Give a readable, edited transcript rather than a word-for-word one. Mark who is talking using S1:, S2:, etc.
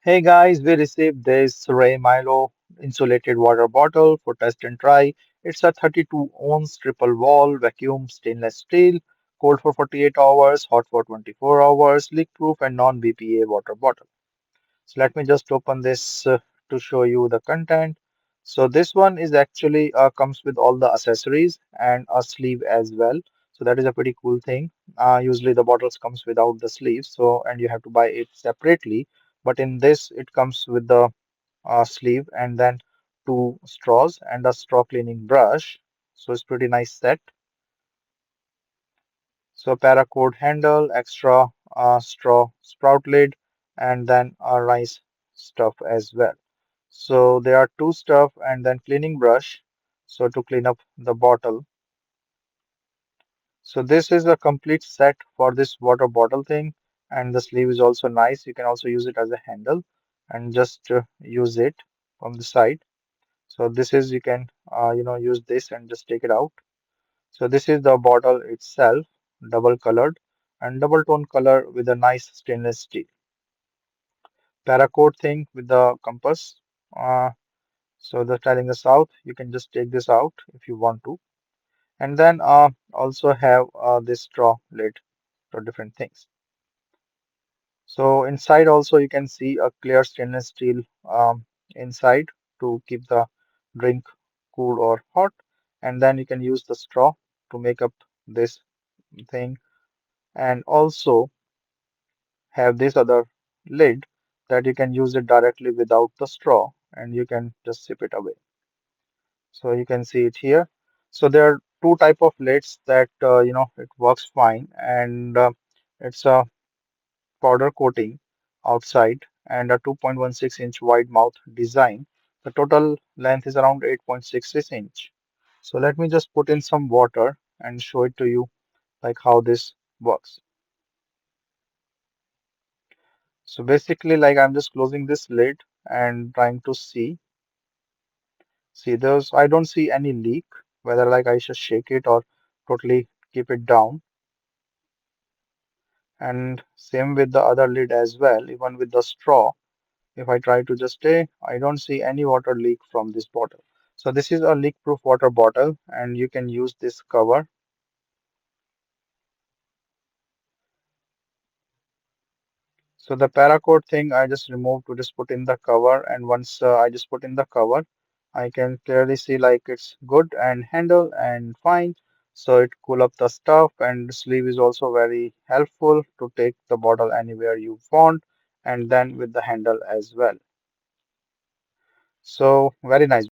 S1: Hey guys, we received this Ray Milo insulated water bottle for test and try. It's a 32 ounce triple wall vacuum stainless steel, cold for 48 hours, hot for 24 hours, leak proof and non-BPA water bottle. So let me just open this to show you the content. So this one is actually comes with all the accessories and a sleeve as well. So that is a pretty cool thing. Usually the bottles comes without the sleeve, so and you have to buy it separately. But in this, it comes with the sleeve and then two straws and a straw cleaning brush. So it's pretty nice set. So paracord handle, extra straw sprout lid, and then a rice stuff as well. So there are two stuff and then cleaning brush. So to clean up the bottle. So this is a complete set for this water bottle thing, and the sleeve is also nice. You can also use it as a handle and just use it from the side. So this is you can use this and just take it out. So this is the bottle itself, double colored and double tone color with a nice stainless steel. Paracord thing with the compass. Uh, so the telling the south, you can just take this out if you want to. And then also have this straw lid for different things. So inside also you can see a clear stainless steel inside to keep the drink cool or hot. And then you can use the straw to make up this thing and also have this other lid that you can use it directly without the straw and you can just sip it away. So you can see it here. So there are two type of lids that it works fine and it's a powder coating outside and a 2.16-inch wide mouth design. The total length is around 8.66 inch. So let me just put in some water and show it to you like how this works. So basically, like I'm just closing this lid and trying to see those. I don't see any leak, whether like I should shake it or totally keep it down. And same with the other lid as well, even with the straw. If I try to just stay, I don't see any water leak from this bottle. So this is a leak-proof water bottle, and you can use this cover. So the paracord thing I just removed to just put in the cover, and once I just put in the cover, I can clearly see like it's good and handle and fine. So it cool up the stuff, and the sleeve is also very helpful to take the bottle anywhere you want, and then with the handle as well. So very nice.